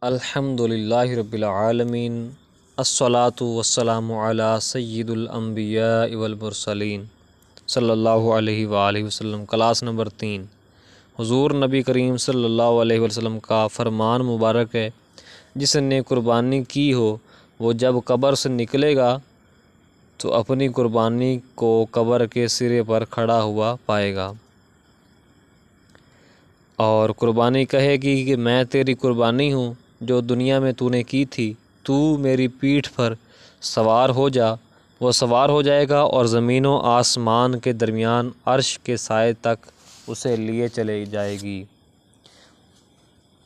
الحمدللہ رب العالمین، الصلاۃ والسلام علی سید الانبیاء والمرسلین صلی اللہ علیہ وآلہ وسلم۔ Class number 3۔ حضور نبی کریم صلی اللہ علیہ وسلم کا فرمان مبارک ہے، جس نے قربانی کی ہو وہ جب قبر سے نکلے گا تو اپنی قربانی کو قبر کے سرے پر کھڑا ہوا پائے گا، اور قربانی کہے گی کہ میں تیری قربانی ہوں جو دنیا میں تو نے کی تھی، تو میری پیٹھ پر سوار ہو جا۔ وہ سوار ہو جائے گا اور زمین و آسمان کے درمیان عرش کے سائے تک اسے لیے چلے جائے گی۔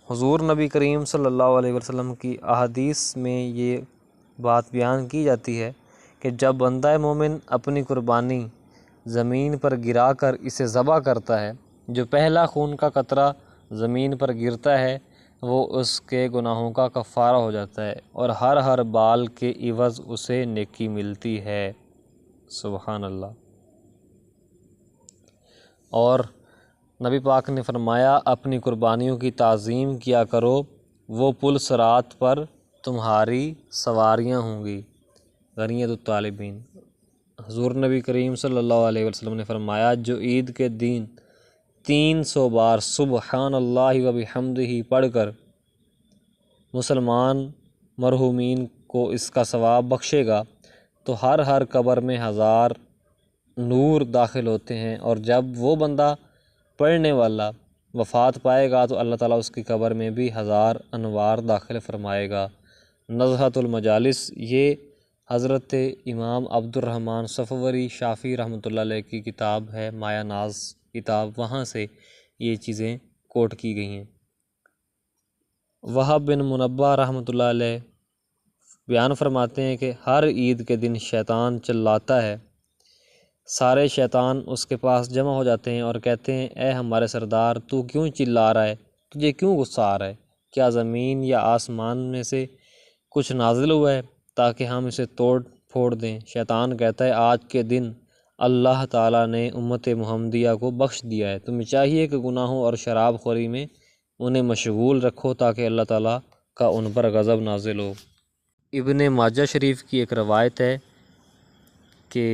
حضور نبی کریم صلی اللہ علیہ وسلم کی احادیث میں یہ بات بیان کی جاتی ہے کہ جب بندہ مومن اپنی قربانی زمین پر گرا کر اسے ذبح کرتا ہے، جو پہلا خون کا قطرہ زمین پر گرتا ہے وہ اس کے گناہوں کا کفارہ ہو جاتا ہے، اور ہر بال کے عوض اسے نیکی ملتی ہے۔ سبحان اللہ۔ اور نبی پاک نے فرمایا، اپنی قربانیوں کی تعظیم کیا کرو، وہ پل صراط پر تمہاری سواریاں ہوں گی۔ غنیمت الطالبین۔ حضور نبی کریم صلی اللہ علیہ وسلم نے فرمایا، جو عید کے دن 300 بار سبحان اللہ و بحمدہ پڑھ کر مسلمان مرحومین کو اس کا ثواب بخشے گا تو ہر قبر میں 1000 نور داخل ہوتے ہیں، اور جب وہ بندہ پڑھنے والا وفات پائے گا تو اللہ تعالیٰ اس کی قبر میں بھی 1000 انوار داخل فرمائے گا۔ نزہۃ المجالس، یہ حضرت امام عبد الرحمن صفوری شافعی رحمۃ اللہ علیہ کی کتاب ہے، مایہ ناز کتاب، وہاں سے یہ چیزیں کوٹ کی گئی ہیں۔ وہب بن منبہ رحمۃ اللہ علیہ بیان فرماتے ہیں کہ ہر عید کے دن شیطان چلاتا ہے، سارے شیطان اس کے پاس جمع ہو جاتے ہیں اور کہتے ہیں، اے ہمارے سردار، تو کیوں چلا رہا ہے؟ تجھے کیوں غصہ آ رہا ہے؟ کیا زمین یا آسمان میں سے کچھ نازل ہوا ہے تاکہ ہم اسے توڑ پھوڑ دیں؟ شیطان کہتا ہے، آج کے دن اللہ تعالیٰ نے امت محمدیہ کو بخش دیا ہے، تمہیں چاہیے کہ گناہوں اور شراب خوری میں انہیں مشغول رکھو تاکہ اللہ تعالیٰ کا ان پر غضب نازل ہو۔ ابن ماجہ شریف کی ایک روایت ہے کہ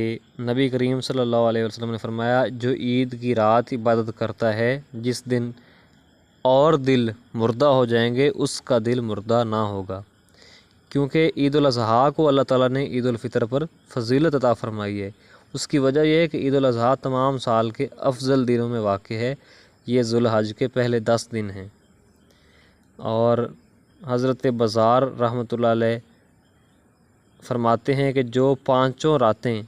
نبی کریم صلی اللہ علیہ وسلم نے فرمایا، جو عید کی رات عبادت کرتا ہے، جس دن اور دل مردہ ہو جائیں گے اس کا دل مردہ نہ ہوگا، کیونکہ عید الاضحیٰ کو اللہ تعالیٰ نے عید الفطر پر فضیلت عطا فرمائی ہے۔ اس کی وجہ یہ ہے کہ عید الاضحیٰ تمام سال کے افضل دنوں میں واقع ہے، یہ ذو الحج کے پہلے 10 دن ہیں۔ اور حضرت بزار رحمۃ اللہ علیہ فرماتے ہیں کہ جو 5 راتیں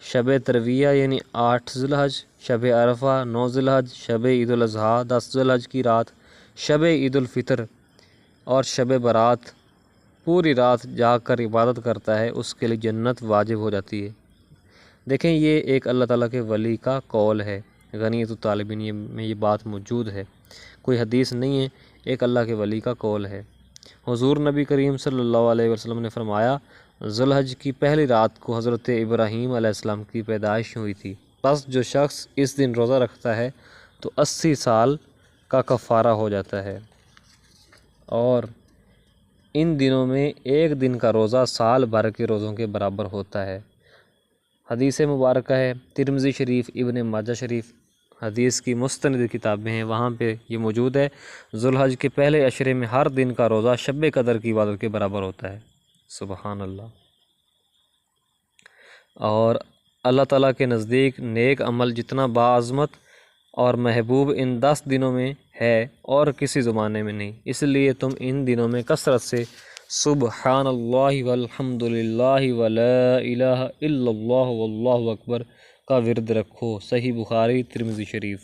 شب ترویہ یعنی 8 ذو الحج، شب عرفہ 9 ذو الحج، شب عید الاضحیٰ 10 ذو الحج کی رات، شب عید الفطر اور شب برات پوری رات جاگ کر عبادت کرتا ہے، اس کے لیے جنت واجب ہو جاتی ہے۔ دیکھیں، یہ ایک اللہ تعالیٰ کے ولی کا قول ہے۔ غنیمت الطالبین میں یہ بات موجود ہے، کوئی حدیث نہیں ہے، ایک اللہ کے ولی کا قول ہے۔ حضور نبی کریم صلی اللہ علیہ وسلم نے فرمایا، ذو الحج کی پہلی رات کو حضرت ابراہیم علیہ السلام کی پیدائش ہوئی تھی، بس جو شخص اس دن روزہ رکھتا ہے تو 80 سال کا کفارہ ہو جاتا ہے، اور ان دنوں میں ایک دن کا روزہ سال بھر کے روزوں کے برابر ہوتا ہے۔ حدیث مبارکہ ہے، ترمذی شریف، ابن ماجہ شریف، حدیث کی مستند کتابیں ہیں، وہاں پہ یہ موجود ہے، ذو الحج کے پہلے عشرے میں ہر دن کا روزہ شب قدر کی عبادت کے برابر ہوتا ہے۔ سبحان اللہ۔ اور اللہ تعالیٰ کے نزدیک نیک عمل جتنا باعظمت اور محبوب ان 10 دنوں میں ہے اور کسی زمانے میں نہیں، اس لیے تم ان دنوں میں کثرت سے سبحان اللہ والحمد للہ ولا الہ الا اللہ واللہ اکبر کا ورد رکھو۔ صحیح بخاری، ترمذی شریف۔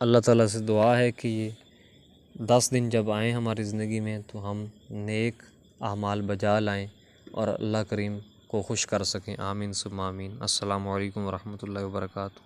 اللہ تعالیٰ سے دعا ہے کہ یہ 10 دن جب آئیں ہماری زندگی میں تو ہم نیک اعمال بجا لائیں اور اللہ کریم کو خوش کر سکیں۔ آمین ثم آمین۔ السلام علیکم ورحمۃ اللہ وبرکاتہ۔